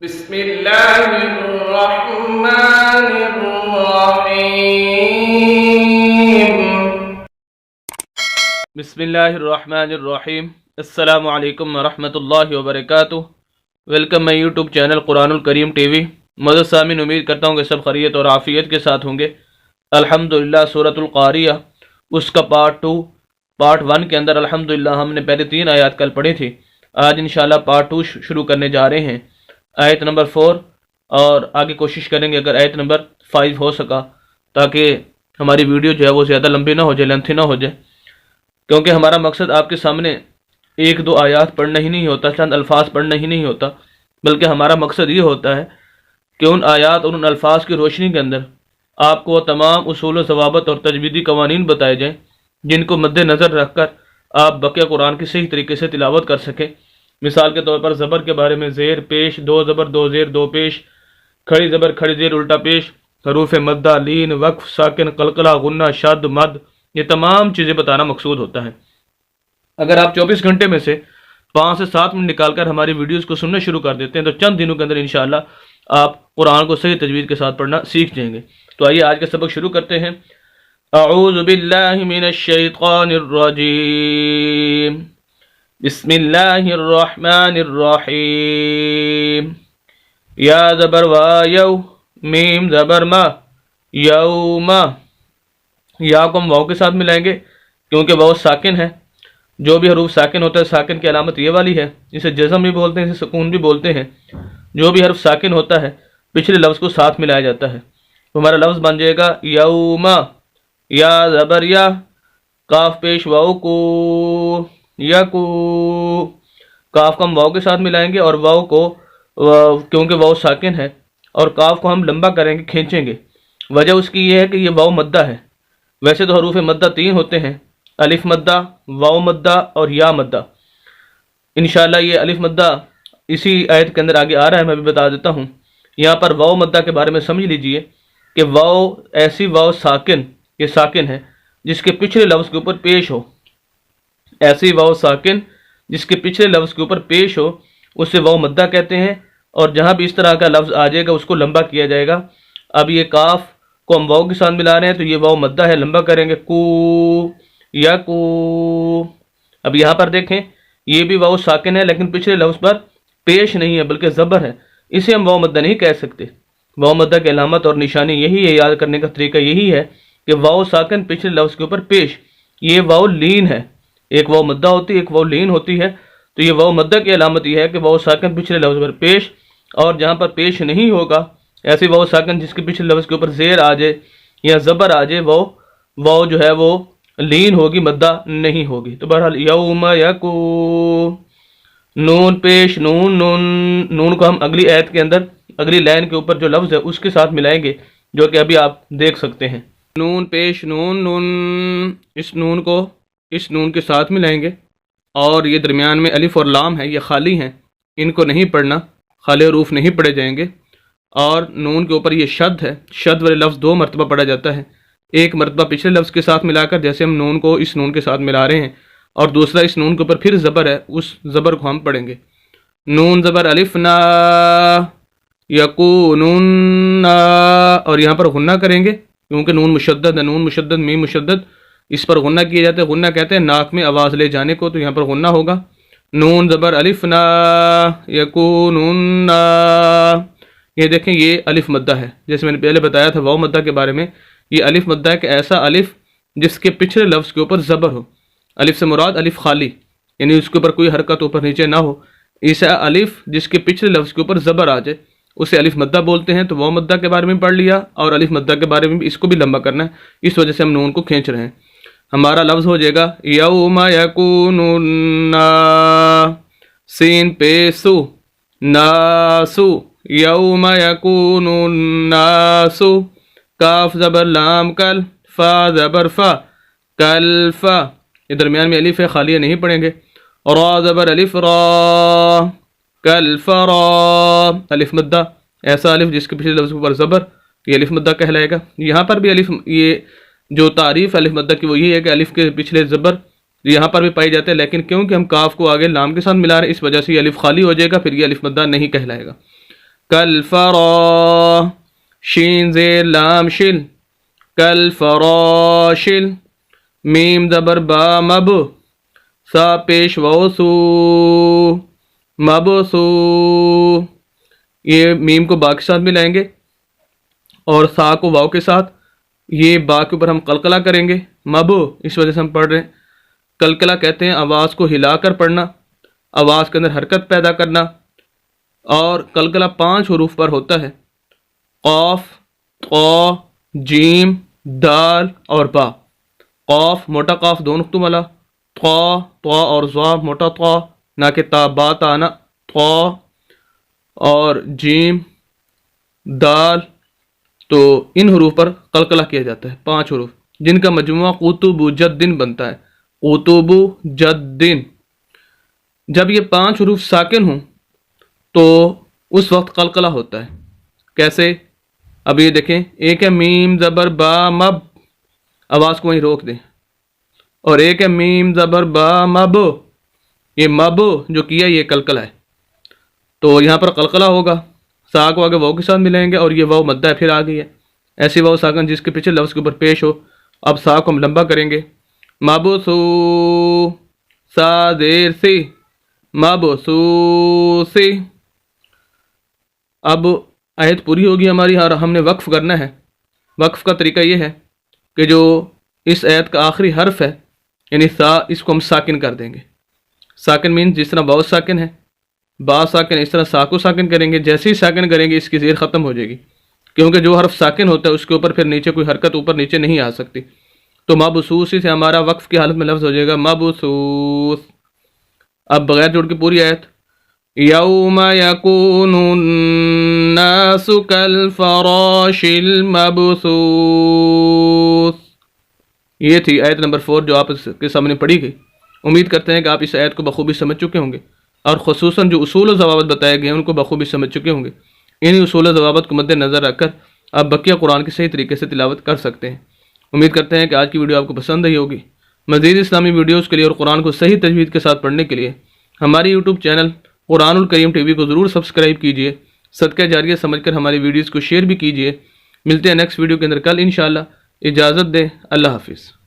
بسم اللہ الرحمن الرحیم بسم اللہ الرحمن الرحیم السلام علیکم ورحمۃ اللہ وبرکاتہ۔ ویلکم مائی یوٹیوب چینل قرآن الکریم ٹی وی۔ معزز سامعین، امید کرتا ہوں کہ سب خیریت اور عافیت کے ساتھ ہوں گے۔ الحمدللہ سورۃ القاریہ اس کا پارٹ 1 کے اندر الحمدللہ ہم نے پہلے 3 آیات کل پڑھی تھی۔ آج انشاءاللہ پارٹ 2 شروع کرنے جا رہے ہیں، آیت نمبر 4، اور آگے کوشش کریں گے اگر آیت نمبر 5 ہو سکا، تاکہ ہماری ویڈیو جو ہے وہ زیادہ لمبی نہ ہو جائے، لینتھی نہ ہو جائے، کیونکہ ہمارا مقصد آپ کے سامنے 1-2 آیات پڑھنا ہی نہیں ہوتا، چند الفاظ پڑھنا ہی نہیں ہوتا، بلکہ ہمارا مقصد یہ ہوتا ہے کہ ان آیات اور ان الفاظ کی روشنی کے اندر آپ کو تمام اصول و ضوابط اور تجویدی قوانین بتائے جائیں، جن کو مد نظر رکھ کر آپ بقیہ قرآن کی صحیح طریقے سے تلاوت کر سکیں۔ مثال کے طور پر زبر کے بارے میں زیر پیش، 2 زبر 2 زیر 2 پیش، کھڑی زبر کھڑی زیر الٹا پیش، حروف مدہ، لین، وقف، ساکن، قلقلہ، غنہ، شد، مد، یہ تمام چیزیں بتانا مقصود ہوتا ہے۔ اگر آپ 24 گھنٹے میں سے 5 سے 7 منٹ نکال کر ہماری ویڈیوز کو سننا شروع کر دیتے ہیں تو چند دنوں کے اندر انشاءاللہ آپ قرآن کو صحیح تجوید کے ساتھ پڑھنا سیکھ جائیں گے۔ تو آئیے آج کا سبق شروع کرتے ہیں۔ اعوذ باللہ من الشیطان الرجیم، بسم اللہ الرحمن الرحیم۔ یا زبر وا یو، میم زبر ما، یوم، یا کو ہم واو کے ساتھ ملائیں گے کیونکہ واو ساکن ہے۔ جو بھی حروف ساکن ہوتا ہے، ساکن کی علامت یہ والی ہے، اسے جزم بھی بولتے ہیں، اسے سکون بھی بولتے ہیں۔ جو بھی حرف ساکن ہوتا ہے پچھلے لفظ کو ساتھ ملایا جاتا ہے، تو ہمارا لفظ بن جائے گا یوم، یا زبر یا، کاف پیش واو کو، یکو، کاف کو ہم واو کے ساتھ ملائیں گے، اور واو کو کیونکہ واو ساکن ہے اور کاف کو ہم لمبا کریں گے، کھینچیں گے۔ وجہ اس کی یہ ہے کہ یہ واو مدہ ہے۔ ویسے تو حروف مدہ 3 ہوتے ہیں، الف مدہ، واو مدہ اور یا مدہ۔ انشاءاللہ یہ الف مدہ اسی آیت کے اندر آگے آ رہا ہے، میں بھی بتا دیتا ہوں۔ یہاں پر واو مدہ کے بارے میں سمجھ لیجئے کہ واو ایسی واو ساکن، یہ ساکن ہے جس کے پچھلے لفظ کے اوپر پیش ہو، ایسی واو ساکن جس کے پچھلے لفظ کے اوپر پیش ہو اسے واو مدہ کہتے ہیں، اور جہاں بھی اس طرح کا لفظ آ جائے گا اس کو لمبا کیا جائے گا۔ اب یہ کاف کو ہم واو کے ساتھ ملا رہے ہیں تو یہ واو مدہ ہے، لمبا کریں گے، کو، یا کو۔ اب یہاں پر دیکھیں یہ بھی واو ساکن ہے لیکن پچھلے لفظ پر پیش نہیں ہے بلکہ زبر ہے، اسے ہم واو مدہ نہیں کہہ سکتے۔ واو مدہ کی علامت اور نشانی یہی ہے، یاد کرنے کا طریقہ یہی ہے کہ واو ساکن پچھلے لفظ کے اوپر پیش، یہ واو لین ہے، ایک واو مدہ ہوتی ہے ایک واو لین ہوتی ہے، تو یہ واو مدہ کی علامت یہ ہے کہ واو ساکن پچھلے لفظ پر پیش، اور جہاں پر پیش نہیں ہوگا ایسی واو ساکن جس کے پچھلے لفظ کے اوپر زیر آ جائے یا زبر آ جائے، واو جو ہے وہ لین ہوگی، مدہ نہیں ہوگی۔ تو بہرحال یوم یکو، نون پیش نون، نون کو ہم اگلی آیت کے اندر اگلی لائن کے اوپر جو لفظ ہے اس کے ساتھ ملائیں گے، جو کہ ابھی آپ دیکھ سکتے ہیں۔ نون پیش نون، اس نون کو اس نون کے ساتھ ملائیں گے، اور یہ درمیان میں الف اور لام ہے، یہ خالی ہیں، ان کو نہیں پڑھنا، خالی حروف نہیں پڑھے جائیں گے۔ اور نون کے اوپر یہ شد ہے، شد والے لفظ 2 مرتبہ پڑھا جاتا ہے، ایک مرتبہ پچھلے لفظ کے ساتھ ملا کر، جیسے ہم نون کو اس نون کے ساتھ ملا رہے ہیں، اور دوسرا اس نون کے اوپر پھر زبر ہے، اس زبر کو ہم پڑھیں گے۔ نون زبر الف نا، یکونون، اور یہاں پر غنہ کریں گے کیونکہ نون مشدد ہے، نون مشدد میم مشدد، اس پر غنہ کیا جاتا ہے۔ غنہ کہتے ہیں ناک میں آواز لے جانے کو، تو یہاں پر غنہ ہوگا۔ نون زبر الف نا، یکونون، یہ دیکھیں یہ الف مدہ ہے، جیسے میں نے پہلے بتایا تھا واو مدہ کے بارے میں، یہ الف مدہ ہے کہ ایسا الف جس کے پچھلے لفظ کے اوپر زبر ہو۔ الف سے مراد الف خالی، یعنی اس کے اوپر کوئی حرکت اوپر نیچے نہ ہو، ایسا الف جس کے پچھلے لفظ کے اوپر زبر آ جائے اسے الف مدہ بولتے ہیں۔ تو واو مدہ کے بارے میں پڑھ لیا، اور الف مدہ کے بارے میں بھی، اس کو بھی لمبا کرنا ہے، اس وجہ سے ہم نون کو کھینچ رہے ہیں۔ ہمارا لفظ ہو جائے گا یوم یکونون، سین پیسو، ناسو، یوم یکونون ناسو، کاف زبر لام کل، فا زبر فا، کل فا، یہ درمیان میں الف ہے، خالیہ نہیں پڑھیں گے۔ را زبر الف را، کل فرا، الف مدہ، ایسا الف جس کے پچھلے لفظ پر زبر، یہ الف مدہ کہلائے گا۔ یہاں پر بھی الف، یہ جو تعریف الف مدہ کی وہ یہ ہے کہ الف کے پچھلے زبر یہاں پر بھی پائی جاتے ہیں، لیکن کیونکہ ہم کاف کو آگے لام کے ساتھ ملا رہے ہیں اس وجہ سے یہ الف خالی ہو جائے گا، پھر یہ الف مدہ نہیں کہلائے گا۔ کالفرا، شین زیر لام شل، کالفراشل، میم زبر با مب، سا پیش ووسو، مبسو، یہ میم کو با کے ساتھ ملائیں گے اور سا کو واو کے ساتھ، یہ با کے اوپر ہم قلقلہ کریں گے، مبو، اس وجہ سے ہم پڑھ رہے ہیں۔ قلقلہ کہتے ہیں آواز کو ہلا کر پڑھنا، آواز کے اندر حرکت پیدا کرنا، اور قلقلہ 5 حروف پر ہوتا ہے، قاف، طا، جیم، دال اور با۔ قاف موٹا قاف 2 نقطوں والا، طا اور ضا موٹا طا، نہ کہ تا با تا نا، طا اور جیم، دال، تو ان حروف پر قلقلہ کیا جاتا ہے، 5 حروف جن کا مجموعہ قطب جدن بنتا ہے، قطب جدن۔ جب یہ 5 حروف ساکن ہوں تو اس وقت قلقلہ ہوتا ہے۔ کیسے؟ اب یہ دیکھیں، ایک ہے میم زبر با مب، آواز کو وہیں روک دیں، اور ایک ہے میم زبر با مب، یہ مب جو کیا یہ قلقلہ ہے، تو یہاں پر قلقلہ ہوگا، سا کو آگے واو کے ساتھ ملائیں گے اور یہ واو مدہ ہے، پھر آ گئی ہے ایسی واو ساکن جس کے پیچھے لفظ کے اوپر پیش ہو۔ اب سا کو ہم لمبا کریں گے، مبسو، سا زیر سی، مبسوسی۔ اب آیت پوری ہوگی ہماری، اور ہم نے وقف کرنا ہے۔ وقف کا طریقہ یہ ہے کہ جو اس آیت کا آخری حرف ہے یعنی سا، اس کو ہم ساکن کر دیں گے۔ ساکن مین جس طرح واو ساکن ہے، با ساکن، اس طرح سا کو ساکن کریں گے، جیسے ہی ساکن کریں گے اس کی زیر ختم ہو جائے گی، کیونکہ جو حرف ساکن ہوتا ہے اس کے اوپر پھر نیچے کوئی حرکت اوپر نیچے نہیں آ سکتی، تو مبسوسی سے ہمارا وقف کی حالت میں لفظ ہو جائے گا مبسوس۔ اب بغیر جوڑ کے پوری آیت، یوم یکون الناس کالفراش المبثوث، یہ تھی آیت نمبر 4 جو آپ کے سامنے پڑھی گئی۔ امید کرتے ہیں کہ آپ اس آیت کو بخوبی سمجھ چکے ہوں گے، اور خصوصاً جو اصول و ضوابط بتائے گئے ہیں ان کو بخوبی سمجھ چکے ہوں گے۔ انہی اصول و ضوابط کو مد نظر رکھ کر آپ بقیہ قرآن کی صحیح طریقے سے تلاوت کر سکتے ہیں۔ امید کرتے ہیں کہ آج کی ویڈیو آپ کو پسند آئی ہوگی۔ مزید اسلامی ویڈیوز کے لیے اور قرآن کو صحیح تجوید کے ساتھ پڑھنے کے لیے ہماری یوٹیوب چینل قرآن الکریم ٹی وی کو ضرور سبسکرائب کیجیے، صدقہ جاریہ سمجھ کر ہماری ویڈیوز کو شیئر بھی کیجیے۔ ملتے ہیں نیکسٹ ویڈیو کے اندر کل انشاءاللہ۔ اجازت دیں، اللہ حافظ۔